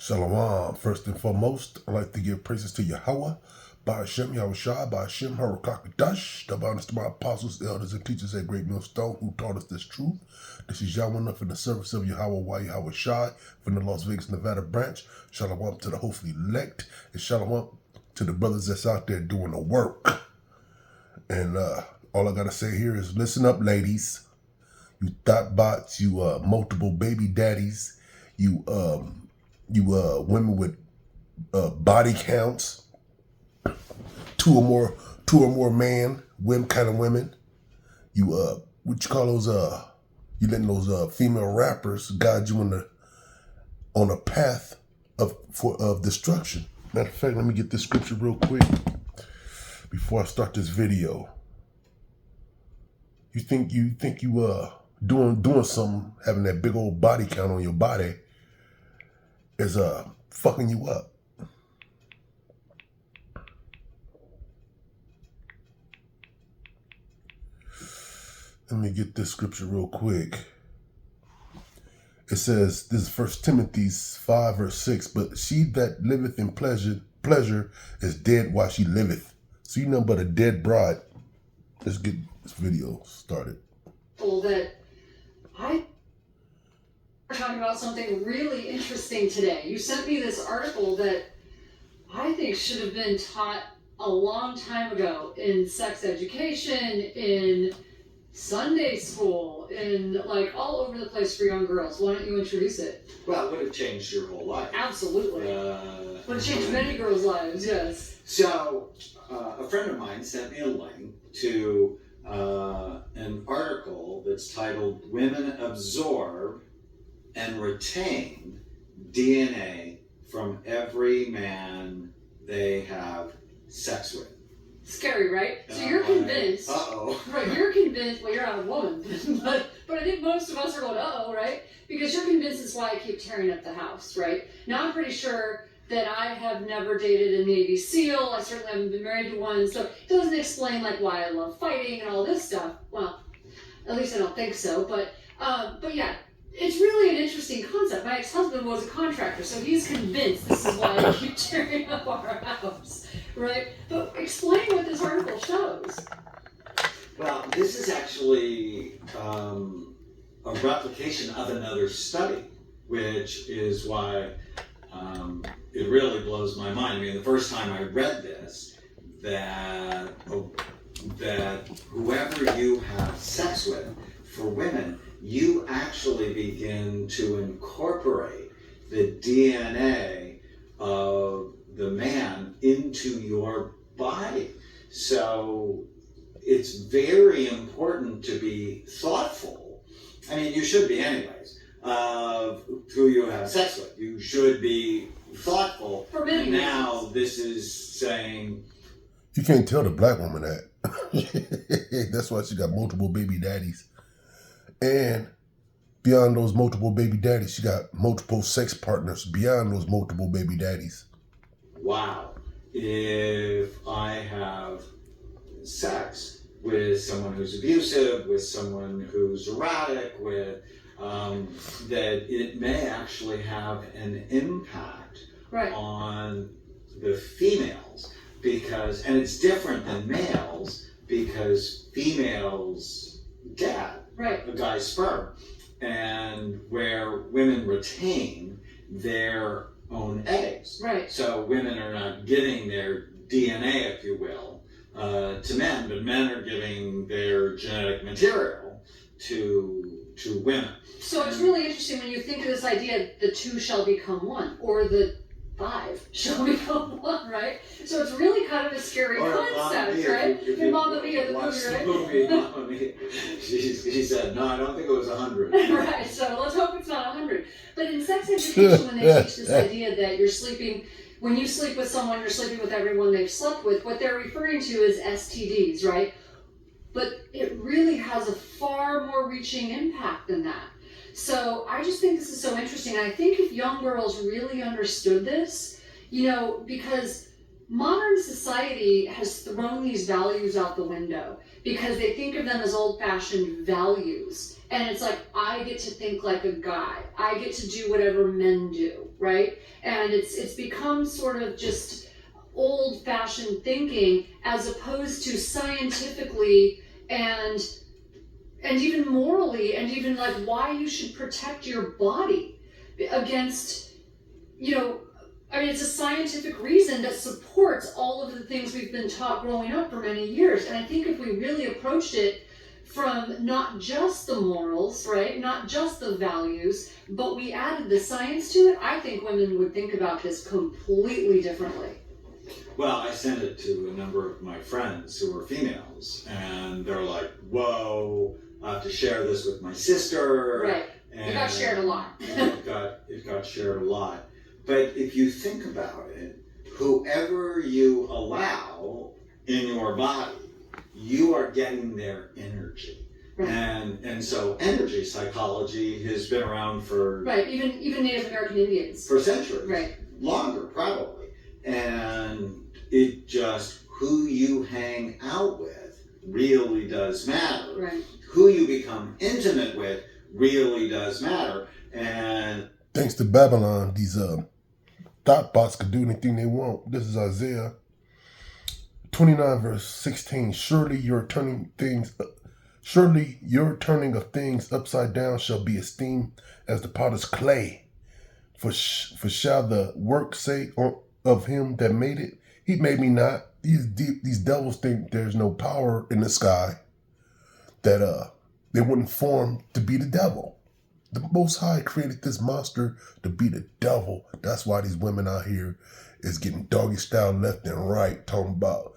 Shalom. First and foremost, I'd like to give praises to Yahweh, by Hashem Yahushua, by Hashem Harakakadash, the honest to my apostles, elders, and teachers at Great Millstone who taught us this truth. This is Yahweh in the service of Yahweh Yahushua from the Las Vegas, Nevada branch. Shalom to the hopefully elect, and shalom to the brothers that's out there doing the work. And all I gotta say here is listen up, ladies. You thought bots, you multiple baby daddies, you women with body counts, two or more women kind of women. You what you call those you letting those female rappers guide you on a path of destruction. Matter of fact, let me get this scripture real quick before I start this video. You think you doing something, having that big old body count on your body is fucking you up. Let me get this scripture real quick. It says, this is 1 Timothy 5 verse 6, but she that liveth in pleasure is dead while she liveth. So you know but a dead bride. Let's get this video started. That we're talking about something really interesting today. You sent me this article that I think should have been taught a long time ago in sex education, in Sunday school, in like all over the place for young girls. Why don't you introduce it? Well, it would have changed your whole life. Absolutely. Would have changed many girls' lives, yes. So, a friend of mine sent me a link to an article that's titled Women Absorb and Retain DNA from Every Man They Have Sex With. Scary, right? So you're convinced. Right, you're convinced, well, you're not a woman, but I think most of us are going, uh-oh, right? Because you're convinced it's why I keep tearing up the house, right? Now I'm pretty sure that I have never dated a Navy SEAL. I certainly haven't been married to one. So it doesn't explain like why I love fighting and all this stuff. Well, at least I don't think so. But yeah, it's really an interesting concept. My ex-husband was a contractor, so he's convinced this is why I keep tearing up our house, right? But explain what this article shows. Well, this is actually a replication of another study, which is why it really blows my mind. I mean, the first time I read this, that whoever you have sex with, for women, you actually begin to incorporate the DNA of the man into your body. So it's very important to be thoughtful. I mean, you should be anyways, of who you have sex with. You should be thoughtful. For many reasons. Now this is saying... You can't tell the black woman that. That's why she got multiple baby daddies. And beyond those multiple baby daddies, she got multiple sex partners beyond those multiple baby daddies. Wow. If I have sex with someone who's abusive, with someone who's erratic, with that it may actually have an impact on the females, because, and it's different than males, because females get a guy's sperm, and where women retain their own eggs. Right. So women are not giving their DNA, if you will, to men, but men are giving their genetic material to women. So it's really interesting when you think of this idea, the two shall become one, or the five shall become one, right? So it's really kind of a scary concept, right? Mamma Mia, the movie, right? Mamma Mia. She said, no, I don't think it was 100. Right, so let's hope it's not 100. But in sex education, when they teach this idea that you're sleeping, when you sleep with someone, you're sleeping with everyone they've slept with, what they're referring to is STDs, right? But it really has a far more reaching impact than that. So I just think this is so interesting. And I think if young girls really understood this, you know, because modern society has thrown these values out the window because they think of them as old-fashioned values. And it's like, I get to think like a guy. I get to do whatever men do, right? And it's become sort of just old-fashioned thinking as opposed to scientifically and even morally, and even like why you should protect your body against, I mean, it's a scientific reason that supports all of the things we've been taught growing up for many years. And I think if we really approached it from not just the morals, right, not just the values, but we added the science to it, I think women would think about this completely differently. Well, I sent it to a number of my friends who are females, and they're like, whoa, I have to share this with my sister. Right. And It got shared a lot. it got shared a lot. But if you think about it, whoever you allow in your body, you are getting their energy. Right. And so energy psychology has been around for... Right, even Native American Indians. For centuries. Right. Longer, probably. And it just, who you hang out with really does matter. Right. Who you become intimate with really does matter. And thanks to Babylon, these thought bots could do anything they want. This is Isaiah 29 verse 16. Surely your turning of things upside down shall be esteemed as the potter's clay. For shall the work say of him that made it, he made me not. These devils think there's no power in the sky, that they wouldn't form to be the devil. The Most High created this monster to be the devil. That's why these women out here is getting doggy style left and right, talking about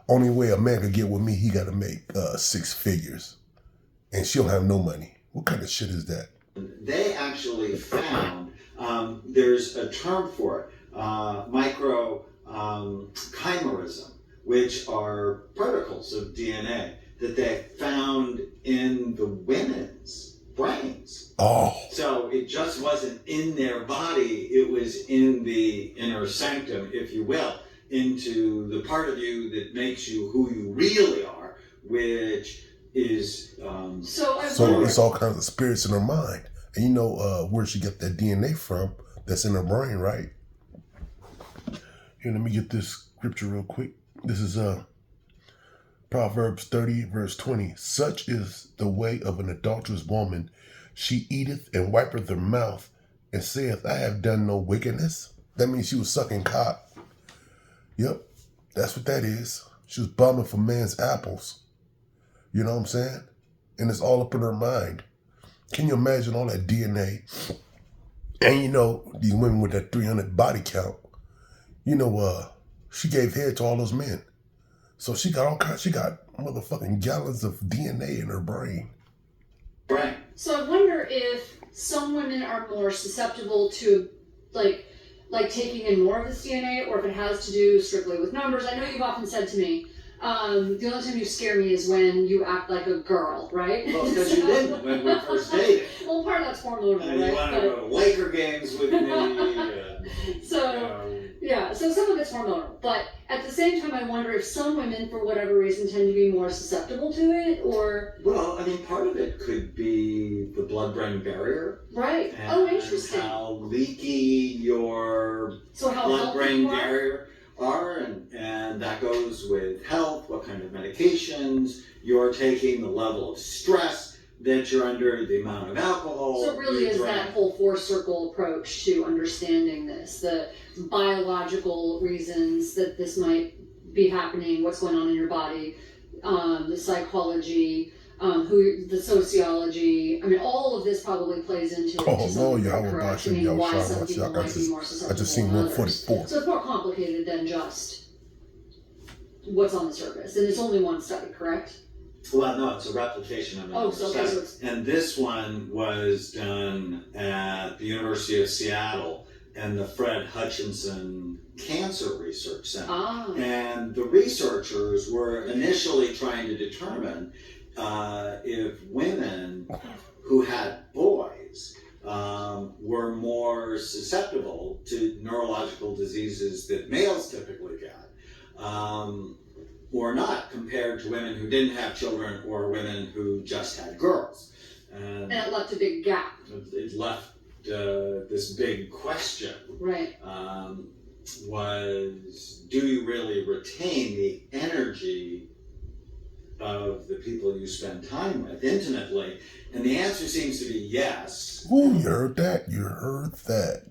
only way a man could get with me, he got to make 6 figures, and she'll have no money. What kind of shit is that? they actually found, there's a term for it, chimerism, which are particles of DNA that they found in the women's brains. Oh. So it just wasn't in their body, it was in the inner sanctum, if you will, into the part of you that makes you who you really are, which is... So it's all kinds of spirits in her mind. And you know where she got that DNA from that's in her brain, right? Here, let me get this scripture real quick. This is Proverbs 30, verse 20. Such is the way of an adulterous woman. She eateth and wipeth her mouth and saith, I have done no wickedness. That means she was sucking cock. Yep, that's what that is. She was bumming for man's apples. You know what I'm saying? And it's all up in her mind. Can you imagine all that DNA? And you know, these women with that 300 body count, you know, she gave head to all those men. So she got motherfucking gallons of DNA in her brain. Right. So I wonder if some women are more susceptible to like taking in more of this DNA, or if it has to do strictly with numbers. I know you've often said to me, the only time you scare me is when you act like a girl, right? Well, because you didn't when we first dated. Well, part of that's hormonal, And right? you wanted to go to Laker games with me. So some of it's hormonal. But at the same time, I wonder if some women, for whatever reason, tend to be more susceptible to it, or... Well, I mean, part of it could be the blood-brain barrier. Right. And Oh, interesting. how leaky your blood-brain barrier are, and that goes with health, what kind of medications you're taking, the level of stress that you're under, the amount of alcohol. So it really is that whole 4-circle approach to understanding this, the biological reasons that this might be happening, what's going on in your body, the psychology, the sociology. I mean, all of this probably plays into it. Oh, no, yeah, why some people might be more susceptible. I just seen 144. So it's more complicated than just what's on the surface. And it's only one study, correct? Well, no, it's a replication of another study. And this one was done at the University of Seattle and the Fred Hutchinson Cancer Research Center. And the researchers were initially trying to determine if women who had boys were more susceptible to neurological diseases that males typically get, or not, compared to women who didn't have children or women who just had girls. And it left a big gap. It left this big question. Right. Was, do you really retain the energy of the people you spend time with intimately? And the answer seems to be yes. Ooh, you heard that? You heard that.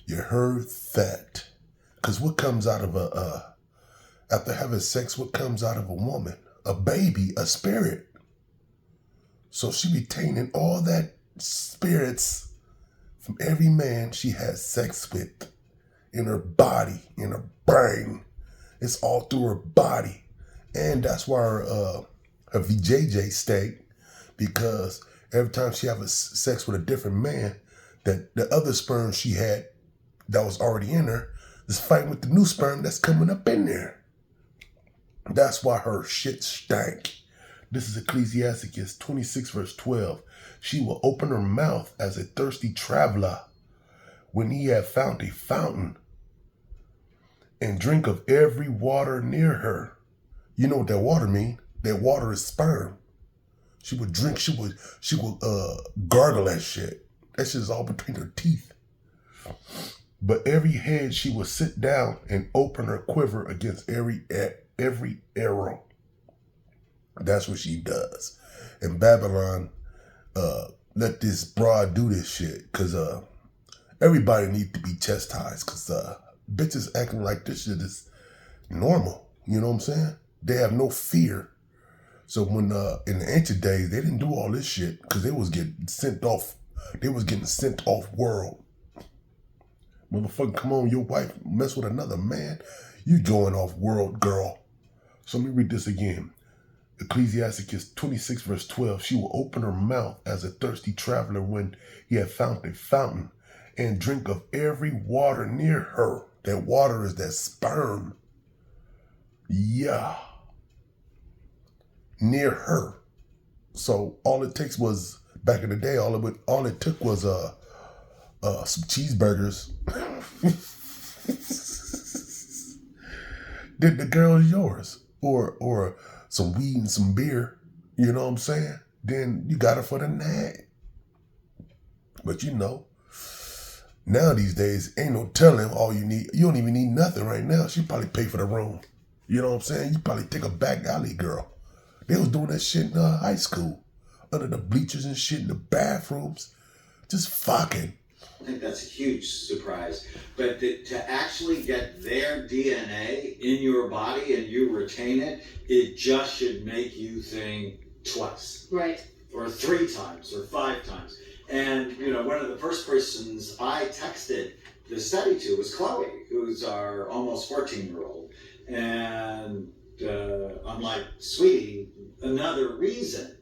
You heard that. Because what comes out of after having sex, what comes out of a woman? A baby, a spirit. So she retaining all that spirits from every man she has sex with, in her body, in her brain. It's all through her body. And that's why her VJJ stayed, because every time she have sex with a different man, that the other sperm she had that was already in her is fighting with the new sperm that's coming up in there. That's why her shit stank. This is Ecclesiasticus 26 verse 12. She will open her mouth as a thirsty traveler when he had found a fountain, and drink of every water near her. You know what that water mean? That water is sperm. She would drink, she would gargle that shit. That shit is all between her teeth. But every head she would sit down and open her quiver against every arrow. That's what she does. And Babylon let this broad do this shit, because everybody needs to be chastised, because bitches acting like this shit is normal. You know what I'm saying? They have no fear. So when in the ancient days, they didn't do all this shit because they was getting sent off. They was getting sent off world. Motherfucker, come on, your wife mess with another man, you going off world, girl. So let me read this again. Ecclesiasticus 26 verse 12. She will open her mouth as a thirsty traveler when he had found a fountain, and drink of every water near her. That water is that sperm. Yeah. Near her. So all it takes was, back in the day, all it took was some cheeseburgers. Then the girl is yours. Or some weed and some beer. You know what I'm saying? Then you got her for the night. But you know, now these days, ain't no telling all you need. You don't even need nothing right now. She probably pay for the room. You know what I'm saying? You probably take a back alley girl. They was doing that shit in high school. Under the bleachers and shit in the bathrooms. Just fucking. I think that's a huge surprise. But to actually get their DNA in your body and you retain it, it just should make you think twice. Right. Or 3 times or 5 times. And, you know, one of the first persons I texted the study to was Chloe, who's our almost 14-year-old. And I'm like, sweetie, another reason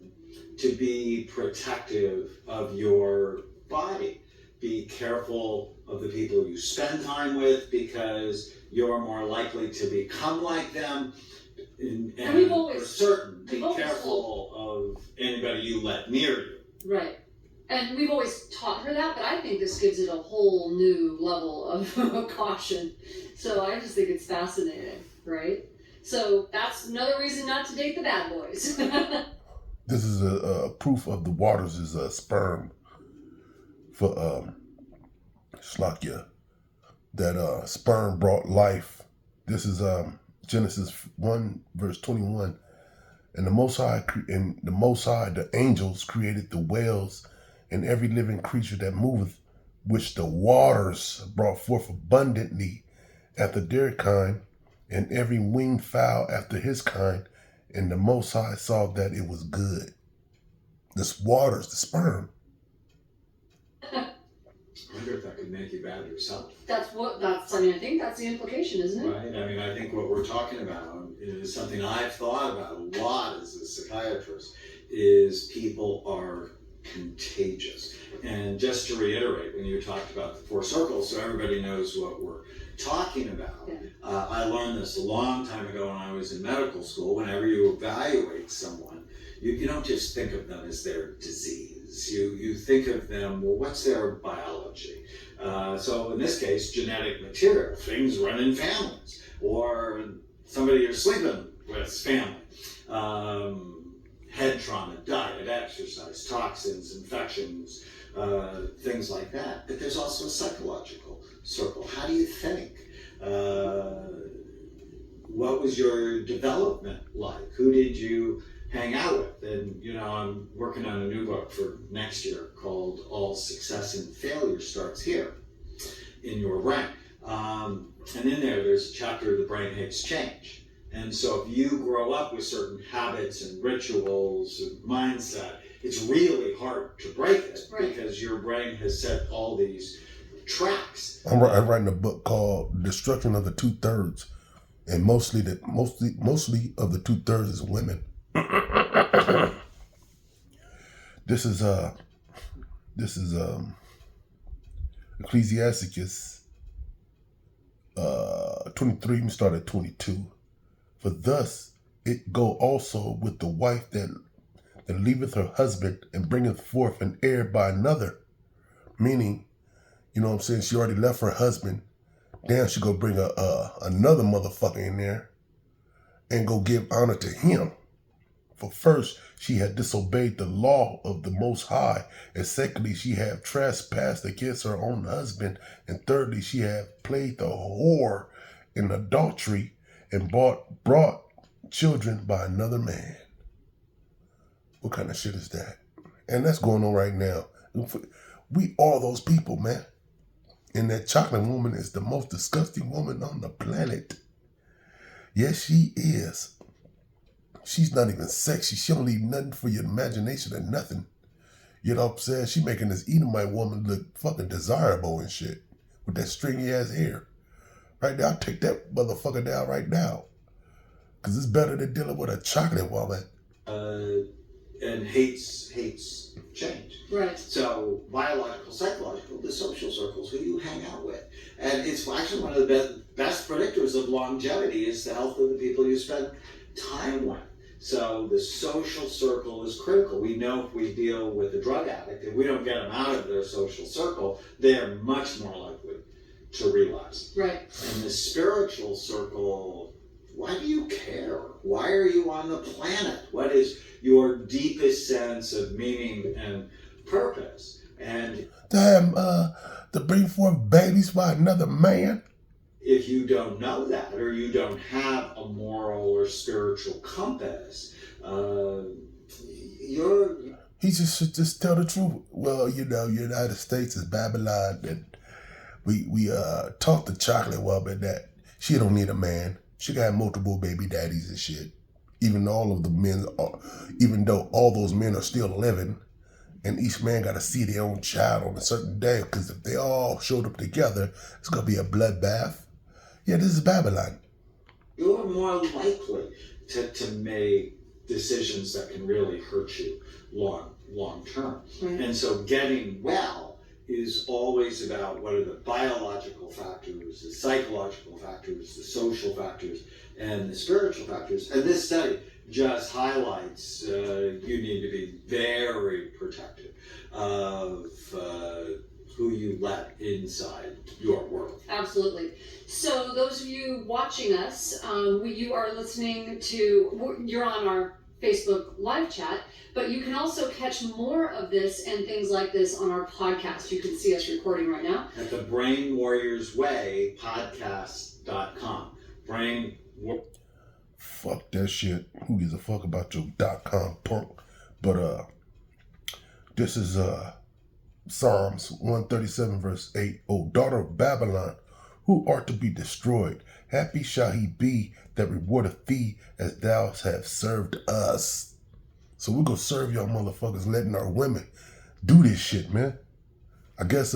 to be protective of your body. Be careful of the people you spend time with, because you're more likely to become like them. And we've always, for certain, be careful of anybody you let near you. Right. And we've always taught her that, but I think this gives it a whole new level of caution. So I just think it's fascinating, right? So that's another reason not to date the bad boys. This is a proof of the waters is a sperm for Shlakia. That sperm brought life. This is Genesis 1 verse 21. And the Most High, the angels created the whales and every living creature that moveth, which the waters brought forth abundantly after their kind, and every winged fowl after his kind. And the Most High saw that it was good. This water's the sperm. I wonder if that could make you bad yourself. I think that's the implication, isn't it? Right? I mean, I think what we're talking about is something I've thought about a lot as a psychiatrist, is people are contagious. And just to reiterate, when you talked about the 4 circles, so everybody knows what we're talking about, I learned this a long time ago when I was in medical school. Whenever you evaluate someone, you don't just think of them as their disease. You think of them, well, what's their biology? So in this case, genetic material, things run in families, or somebody you're sleeping with, family. Head trauma, diet, exercise, toxins, infections, things like that. But there's also a psychological circle. How do you think? What was your development like? Who did you hang out with? And, I'm working on a new book for next year called All Success and Failure Starts Here in Your Brain. And in there's a chapter, The Brain Hates Change. And so if you grow up with certain habits and rituals and mindset, it's really hard to break it because your brain has set all these tracks. I'm writing a book called Destruction of the Two-Thirds, and mostly of the 2/3 is women. This is Ecclesiasticus 23. We start at 22. For thus it go also with the wife that leaveth her husband and bringeth forth an heir by another. Meaning, she already left her husband. Damn, she go bring another motherfucker in there and go give honor to him. For first, she had disobeyed the law of the Most High, and secondly, she had trespassed against her own husband, and thirdly, she had played the whore in adultery and brought children by another man. What kind of shit is that? And that's going on right now. We are those people, man. And that chocolate woman is the most disgusting woman on the planet. Yes, she is. She's not even sexy. She don't leave nothing for your imagination or nothing. You know what I'm saying? She making this Edomite woman look fucking desirable and shit with that stringy ass hair. Right now, I'll take that motherfucker down right now. Because it's better than dealing with a chocolate woman. And hates change. Right. So biological, psychological, the social circles, who you hang out with. And it's actually one of the best predictors of longevity is the health of the people you spend time with. So the social circle is critical. We know if we deal with a drug addict, if we don't get them out of their social circle, they are much more likely to relapse. Right. And the spiritual circle, why do you care? Why are you on the planet? What is your deepest sense of meaning and purpose? And to bring forth babies by another man? If you don't know that, or you don't have a moral or spiritual compass, He just tell the truth. Well, United States is Babylon, and we taught the chocolate woman that she don't need a man. She got multiple baby daddies and shit. Even though all those men are still living, and each man got to see their own child on a certain day, because if they all showed up together, it's gonna be a bloodbath. Yeah, this is Babylon. You're more likely to make decisions that can really hurt you long term. Mm-hmm. And so getting well is always about what are the biological factors, the psychological factors, the social factors, and the spiritual factors. And this study just highlights you need to be very protective of who you let inside your world. Absolutely. So those of you watching us, you are listening to, you're on our Facebook live chat, but you can also catch more of this and things like this on our podcast. You can see us recording right now. At the Brain Warriors Way podcast.com. Fuck that shit. Who gives a fuck about your .com punk? But this is Psalms 137 verse 8. O daughter of Babylon, who art to be destroyed, happy shall he be that rewardeth thee as thou hast served us. So we're gonna serve y'all motherfuckers letting our women do this shit, man. I guess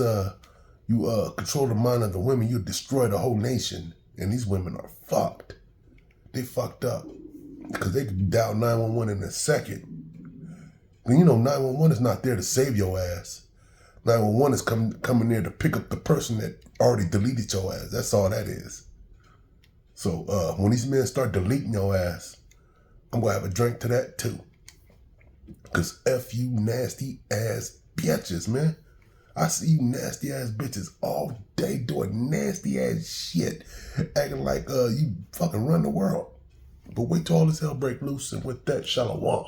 you control the mind of the women, you destroy the whole nation. And these women are fucked. They fucked up. Because they can dial 911 in a second. And 911 is not there to save your ass. 911 is coming there to pick up the person that already deleted your ass. That's all that is. So when these men start deleting your ass, I'm going to have a drink to that too. Because F you nasty ass bitches, man. I see you nasty ass bitches all day doing nasty ass shit. Acting like you fucking run the world. But wait till all this hell break loose, and with that, shalom.